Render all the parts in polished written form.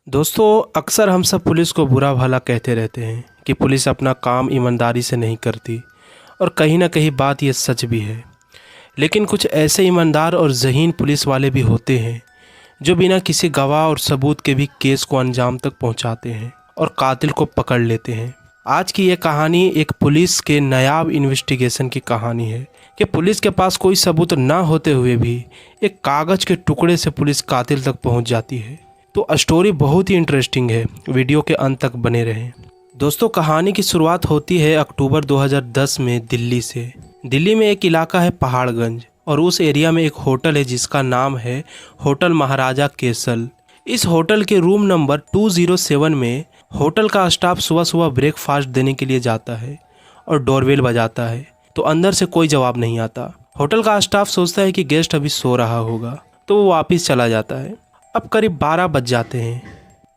दोस्तों, अक्सर हम सब पुलिस को बुरा भला कहते रहते हैं कि पुलिस अपना काम ईमानदारी से नहीं करती, और कहीं ना कहीं बात ये सच भी है। लेकिन कुछ ऐसे ईमानदार और ज़हीन पुलिस वाले भी होते हैं जो बिना किसी गवाह और सबूत के भी केस को अंजाम तक पहुंचाते हैं और कातिल को पकड़ लेते हैं। आज की ये कहानी एक पुलिस के नायाब इन्वेस्टिगेशन की कहानी है कि पुलिस के पास कोई सबूत ना होते हुए भी एक कागज़ के टुकड़े से पुलिस कातिल तक पहुंच जाती है। तो स्टोरी बहुत ही इंटरेस्टिंग है, वीडियो के अंत तक बने रहें। दोस्तों, कहानी की शुरुआत होती है अक्टूबर 2010 में दिल्ली से। दिल्ली में एक इलाका है पहाड़गंज, और उस एरिया में एक होटल है जिसका नाम है होटल महाराजा केसल। इस होटल के रूम नंबर 207 में होटल का स्टाफ सुबह सुबह ब्रेकफास्ट देने के लिए जाता है और डोरबेल बजाता है, तो अंदर से कोई जवाब नहीं आता। होटल का स्टाफ सोचता है कि गेस्ट अभी सो रहा होगा, तो वो वापस चला जाता है। अब करीब 12 बज जाते हैं,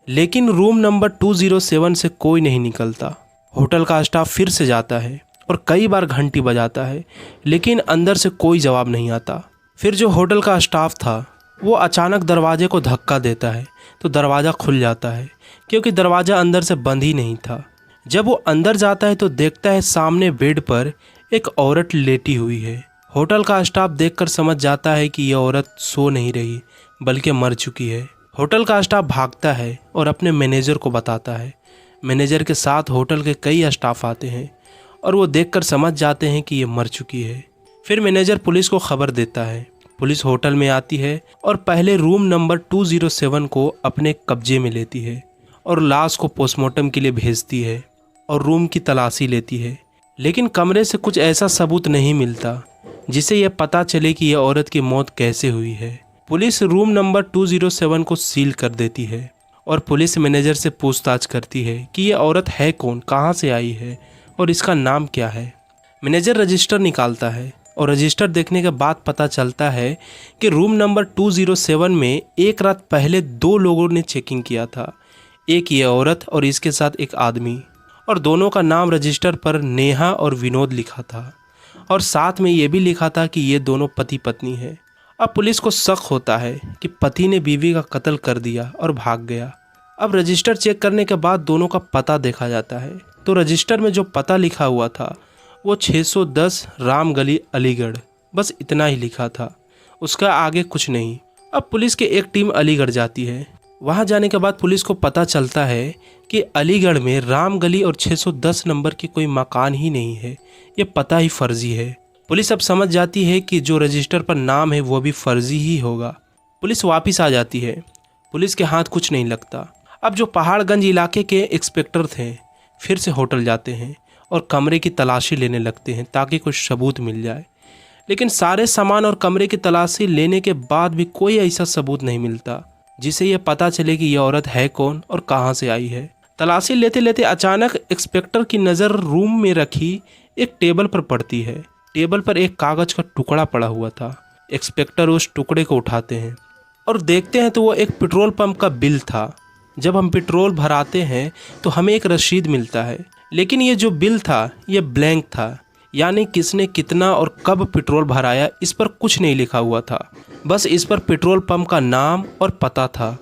लेकिन रूम नंबर 207 से कोई नहीं निकलता। होटल का स्टाफ फिर से जाता है और कई बार घंटी बजाता है, लेकिन अंदर से कोई जवाब नहीं आता। फिर जो होटल का स्टाफ था वो अचानक दरवाजे को धक्का देता है, तो दरवाज़ा खुल जाता है, क्योंकि दरवाज़ा अंदर से बंद ही नहीं था। जब वो अंदर जाता है तो देखता है सामने बेड पर एक औरत लेटी हुई है। होटल का स्टाफ देखकर समझ जाता है कि यह औरत सो नहीं रही बल्कि मर चुकी है। होटल का स्टाफ भागता है और अपने मैनेजर को बताता है। मैनेजर के साथ होटल के कई स्टाफ आते हैं और वो देखकर समझ जाते हैं कि ये मर चुकी है। फिर मैनेजर पुलिस को खबर देता है। पुलिस होटल में आती है और पहले रूम नंबर 207 को अपने कब्जे में लेती है और लाश को पोस्टमार्टम के लिए भेजती है और रूम की तलाशी लेती है। लेकिन कमरे से कुछ ऐसा सबूत नहीं मिलता जिससे यह पता चले कि यह औरत की मौत कैसे हुई है। पुलिस रूम नंबर 207 को सील कर देती है और पुलिस मैनेजर से पूछताछ करती है कि यह औरत है कौन, कहाँ से आई है और इसका नाम क्या है। मैनेजर रजिस्टर निकालता है और रजिस्टर देखने के बाद पता चलता है कि रूम नंबर 207 में एक रात पहले 2 लोगों ने चेकिंग किया था, एक ये औरत और इसके साथ एक आदमी, और दोनों का नाम रजिस्टर पर नेहा और विनोद लिखा था, और साथ में ये भी लिखा था कि ये दोनों पति पत्नी हैं। अब पुलिस को शक होता है कि पति ने बीवी का कत्ल कर दिया और भाग गया। अब रजिस्टर चेक करने के बाद दोनों का पता देखा जाता है, तो रजिस्टर में जो पता लिखा हुआ था वो 610 राम गली अलीगढ़, बस इतना ही लिखा था, उसका आगे कुछ नहीं। अब पुलिस की एक टीम अलीगढ़ जाती है। वहां जाने के बाद पुलिस को पता चलता है कि अलीगढ़ में राम गली और 610 नंबर के कोई मकान ही नहीं है, ये पता ही फर्जी है। पुलिस अब समझ जाती है कि जो रजिस्टर पर नाम है वो भी फर्जी ही होगा। पुलिस वापस आ जाती है। पुलिस के हाथ कुछ नहीं लगता। अब जो पहाड़गंज इलाके के इंस्पेक्टर थे फिर से होटल जाते हैं और कमरे की तलाशी लेने लगते हैं ताकि कुछ सबूत मिल जाए। लेकिन सारे सामान और कमरे की तलाशी लेने के बाद भी कोई ऐसा सबूत नहीं मिलता जिसे यह पता चले कि यह औरत है कौन और कहाँ से आई है। तलाशी लेते लेते अचानक इंस्पेक्टर की नज़र रूम में रखी एक टेबल पर पड़ती है। टेबल पर एक कागज़ का टुकड़ा पड़ा हुआ था। इंस्पेक्टर उस टुकड़े को उठाते हैं और देखते हैं तो वो एक पेट्रोल पंप का बिल था। जब हम पेट्रोल भराते हैं तो हमें एक रसीद मिलता है, लेकिन ये जो बिल था ये ब्लैंक था, यानी किसने कितना और कब पेट्रोल भराया इस पर कुछ नहीं लिखा हुआ था। बस इस पर पेट्रोल पंप का नाम और पता था,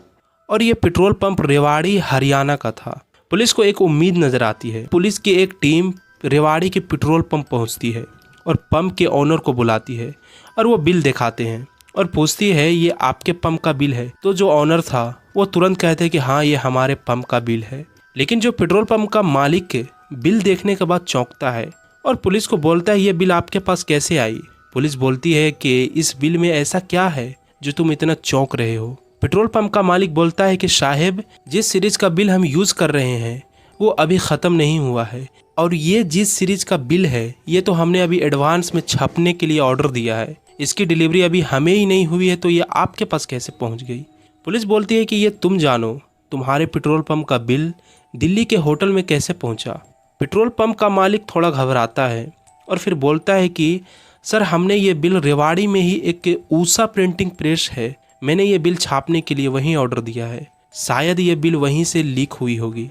और ये पेट्रोल पंप रेवाड़ी हरियाणा का था। पुलिस को एक उम्मीद नज़र आती है। पुलिस की एक टीम रेवाड़ी के पेट्रोल पंप पहुंचती है और पंप के ओनर को बुलाती है और वो बिल दिखाते हैं और पूछती है ये आपके पंप का बिल है। तो जो ओनर था वो तुरंत कहते हैं कि हाँ, ये हमारे पंप का बिल है। लेकिन जो पेट्रोल पंप का मालिक के बिल देखने के बाद चौंकता है और पुलिस को बोलता है ये बिल आपके पास कैसे आई। पुलिस बोलती है कि इस बिल में ऐसा क्या है जो तुम इतना चौंक रहे हो। पेट्रोल पंप का मालिक बोलता है कि साहब, जिस सीरीज का बिल हम यूज़ कर रहे हैं वो अभी ख़त्म नहीं हुआ है, और ये जिस सीरीज का बिल है ये तो हमने अभी एडवांस में छपने के लिए ऑर्डर दिया है, इसकी डिलीवरी अभी हमें ही नहीं हुई है, तो ये आपके पास कैसे पहुंच गई। पुलिस बोलती है कि ये तुम जानो, तुम्हारे पेट्रोल पंप का बिल दिल्ली के होटल में कैसे पहुंचा। पेट्रोल पंप का मालिक थोड़ा घबराता है और फिर बोलता है कि सर, हमने ये बिल रेवाड़ी में ही एक ऊषा प्रिंटिंग प्रेस है, मैंने ये बिल छापने के लिए वहीं ऑर्डर दिया है, शायद ये बिल वहीं से लीक हुई होगी।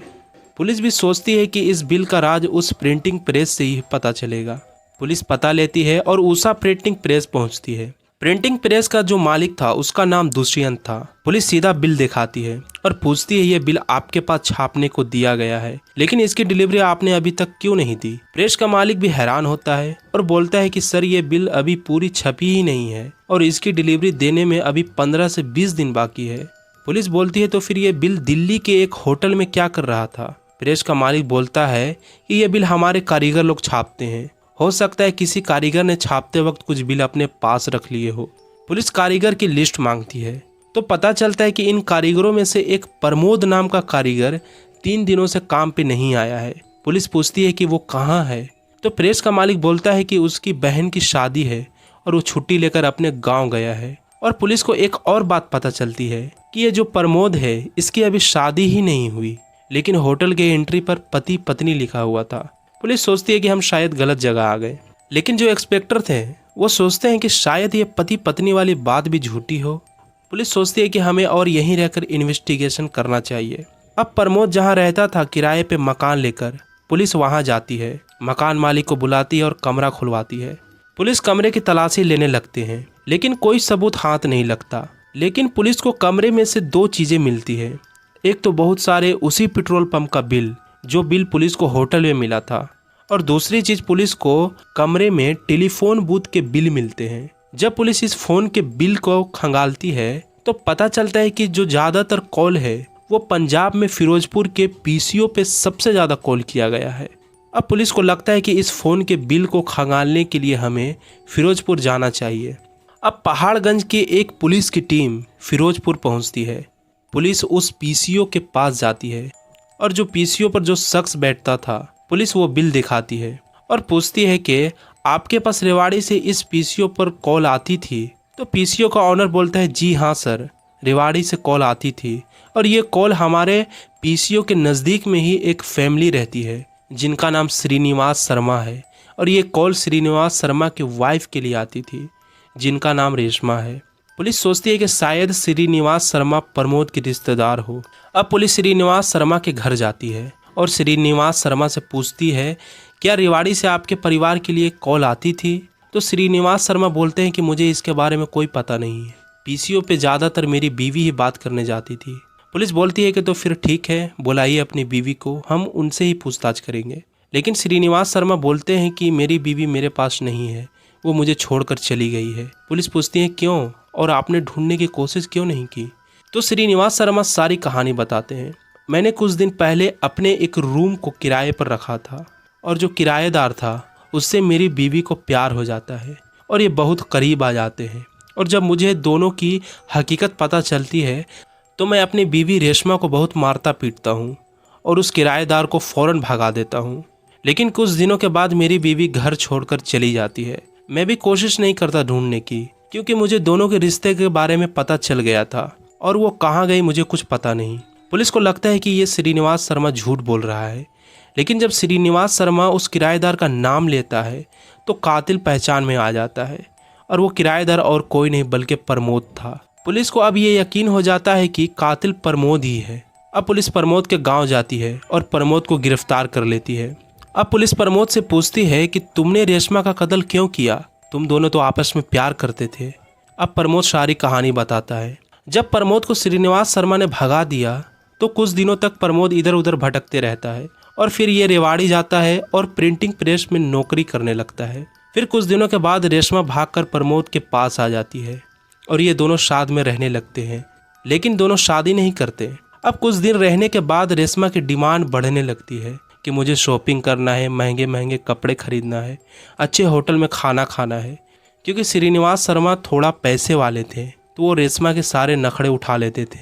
पुलिस भी सोचती है कि इस बिल का राज उस प्रिंटिंग प्रेस से ही पता चलेगा। पुलिस पता लेती है और ऊषा प्रिंटिंग प्रेस पहुंचती है। प्रिंटिंग प्रेस का जो मालिक था उसका नाम दुष्यंत था। पुलिस सीधा बिल दिखाती है और पूछती है ये बिल आपके पास छापने को दिया गया है, लेकिन इसकी डिलीवरी आपने अभी तक क्यों नहीं दी। प्रेस का मालिक भी हैरान होता है और बोलता है कि सर ये बिल अभी पूरी छपी ही नहीं है और इसकी डिलीवरी देने में अभी 15 से 20 दिन बाकी है। पुलिस बोलती है तो फिर ये बिल दिल्ली के एक होटल में क्या कर रहा था। प्रेस का मालिक बोलता है कि ये बिल हमारे कारीगर लोग छापते हैं, हो सकता है किसी कारीगर ने छापते वक्त कुछ बिल अपने पास रख लिए हो। पुलिस कारीगर की लिस्ट मांगती है तो पता चलता है कि इन कारीगरों में से एक प्रमोद नाम का कारीगर 3 दिनों से काम पे नहीं आया है। पुलिस पूछती है कि वो कहाँ है, तो प्रेस का मालिक बोलता है कि उसकी बहन की शादी है और वो छुट्टी लेकर अपने गाँव गया है। और पुलिस को एक और बात पता चलती है कि ये जो प्रमोद है इसकी अभी शादी ही नहीं हुई, लेकिन होटल के एंट्री पर पति पत्नी लिखा हुआ था। पुलिस सोचती है कि हम शायद गलत जगह आ गए, लेकिन जो इंस्पेक्टर थे वो सोचते हैं कि शायद ये पति पत्नी वाली बात भी झूठी हो। पुलिस सोचती है कि हमें और यहीं रहकर इन्वेस्टिगेशन करना चाहिए। अब प्रमोद जहां रहता था किराए पे मकान लेकर पुलिस वहां जाती है, मकान मालिक को बुलाती है और कमरा खुलवाती है। पुलिस कमरे की तलाशी लेने लगते हैं, लेकिन कोई सबूत हाथ नहीं लगता। लेकिन पुलिस को कमरे में से 2 चीज़ें मिलती है। एक तो बहुत सारे उसी पेट्रोल पंप का बिल, जो बिल पुलिस को होटल में मिला था, और दूसरी चीज़ पुलिस को कमरे में टेलीफोन बूथ के बिल मिलते हैं। जब पुलिस इस फ़ोन के बिल को खंगालती है तो पता चलता है कि जो ज़्यादातर कॉल है वो पंजाब में फिरोजपुर के पीसीओ पे सबसे ज़्यादा कॉल किया गया है। अब पुलिस को लगता है कि इस फ़ोन के बिल को खंगालने के लिए हमें फिरोजपुर जाना चाहिए। अब पहाड़गंज की एक पुलिस की टीम फिरोजपुर पहुंचती है। पुलिस उस पीसीओ के पास जाती है और जो पीसीओ पर जो शख्स बैठता था पुलिस वो बिल दिखाती है और पूछती है कि आपके पास रेवाड़ी से इस पीसीओ पर कॉल आती थी। तो पीसीओ का ऑनर बोलता है जी हाँ सर, रेवाड़ी से कॉल आती थी और ये कॉल हमारे पीसीओ के नज़दीक में ही एक फैमिली रहती है जिनका नाम श्रीनिवास शर्मा है, और ये कॉल श्रीनिवास शर्मा की वाइफ के लिए आती थी जिनका नाम रेशमा है। पुलिस सोचती है कि शायद श्रीनिवास शर्मा प्रमोद के रिश्तेदार हो। अब पुलिस श्रीनिवास शर्मा के घर जाती है और श्रीनिवास शर्मा से पूछती है क्या रेवाड़ी से आपके परिवार के लिए कॉल आती थी। तो श्रीनिवास शर्मा बोलते हैं कि मुझे इसके बारे में कोई पता नहीं है, पीसीओ पे ज़्यादातर मेरी बीवी ही बात करने जाती थी। पुलिस बोलती है कि तो फिर ठीक है, बुलाइए अपनी बीवी को, हम उनसे ही पूछताछ करेंगे। लेकिन श्रीनिवास शर्मा बोलते हैं कि मेरी बीवी मेरे पास नहीं है, वो मुझे छोड़कर चली गई है। पुलिस पूछती है क्यों और आपने ढूंढने की कोशिश क्यों नहीं की। तो श्रीनिवास शर्मा सारी कहानी बताते हैं। मैंने कुछ दिन पहले अपने एक रूम को किराए पर रखा था और जो किराएदार था उससे मेरी बीवी को प्यार हो जाता है और ये बहुत करीब आ जाते हैं, और जब मुझे दोनों की हकीकत पता चलती है तो मैं अपनी बीवी रेशमा को बहुत मारता पीटता हूँ और उस किराएदार को फ़ौरन भगा देता हूँ। लेकिन कुछ दिनों के बाद मेरी बीवी घर छोड़कर चली जाती है। मैं भी कोशिश नहीं करता ढूंढने की, क्योंकि मुझे दोनों के रिश्ते के बारे में पता चल गया था और वो कहाँ गई मुझे कुछ पता नहीं। पुलिस को लगता है कि ये श्रीनिवास शर्मा झूठ बोल रहा है, लेकिन जब श्रीनिवास शर्मा उस किराएदार का नाम लेता है तो कातिल पहचान में आ जाता है, और वो किराएदार और कोई नहीं बल्कि प्रमोद था। पुलिस को अब ये यकीन हो जाता है कि कातिल प्रमोद ही है। अब पुलिस प्रमोद के गांव जाती है और प्रमोद को गिरफ्तार कर लेती है। अब पुलिस प्रमोद से पूछती है कि तुमने रेशमा का कत्ल क्यों किया, तुम दोनों तो आपस में प्यार करते थे। अब प्रमोद सारी कहानी बताता है। जब प्रमोद को श्रीनिवास शर्मा ने भगा दिया तो कुछ दिनों तक प्रमोद इधर उधर भटकते रहता है और फिर ये रेवाड़ी जाता है और प्रिंटिंग प्रेस में नौकरी करने लगता है। फिर कुछ दिनों के बाद रेशमा भागकर प्रमोद के पास आ जाती है और ये दोनों साथ में रहने लगते हैं, लेकिन दोनों शादी नहीं करते। अब कुछ दिन रहने के बाद रेशमा की डिमांड बढ़ने लगती है कि मुझे शॉपिंग करना है, महंगे महंगे कपड़े खरीदना है, अच्छे होटल में खाना खाना है। क्योंकि श्रीनिवास शर्मा थोड़ा पैसे वाले थे तो वो रेशमा के सारे नखड़े उठा लेते थे,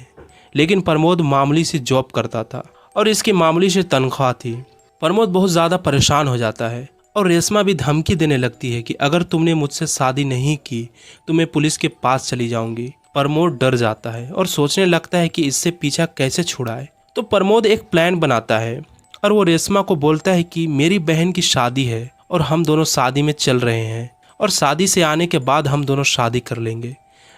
लेकिन प्रमोद मामूली सी जॉब करता था और इसकी मामूली सी तनख्वाह थी। प्रमोद बहुत ज़्यादा परेशान हो जाता है और रेशमा भी धमकी देने लगती है कि अगर तुमने मुझसे शादी नहीं की तो मैं पुलिस के पास चली जाऊंगी। प्रमोद डर जाता है और सोचने लगता है कि इससे पीछा कैसे छुड़ाए। तो प्रमोद एक प्लान बनाता है और वो रेशमा को बोलता है कि मेरी बहन की शादी है और हम दोनों शादी में चल रहे हैं और शादी से आने के बाद हम दोनों शादी कर लेंगे।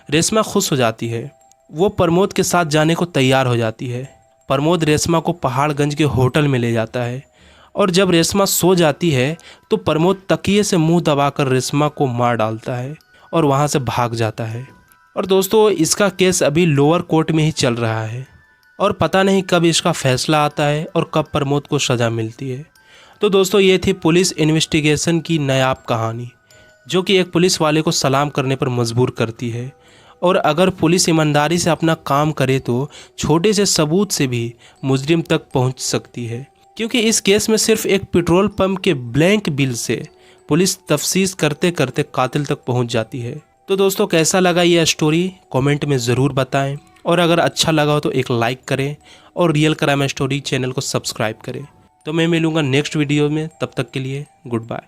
रेशमा खुश हो जाती है, वो प्रमोद के साथ जाने को तैयार हो जाती है। प्रमोद रेशमा को पहाड़गंज के होटल में ले जाता है और जब रेशमा सो जाती है तो प्रमोद तकिए से मुंह दबाकर रेशमा को मार डालता है और वहाँ से भाग जाता है। और दोस्तों इसका केस अभी लोअर कोर्ट में ही चल रहा है और पता नहीं कब इसका फैसला आता है और कब प्रमोद को सज़ा मिलती है। तो दोस्तों ये थी पुलिस इन्वेस्टिगेशन की नायाब कहानी, जो कि एक पुलिस वाले को सलाम करने पर मजबूर करती है। और अगर पुलिस ईमानदारी से अपना काम करे तो छोटे से सबूत से भी मुजरिम तक पहुंच सकती है, क्योंकि इस केस में सिर्फ एक पेट्रोल पंप के ब्लैंक बिल से पुलिस तफ्तीश करते करते कातिल तक पहुंच जाती है। तो दोस्तों कैसा लगा यह स्टोरी कमेंट में ज़रूर बताएं, और अगर अच्छा लगा हो तो एक लाइक करें और रियल क्राइम स्टोरी चैनल को सब्सक्राइब करें। तो मैं मिलूँगा नेक्स्ट वीडियो में, तब तक के लिए गुड बाय।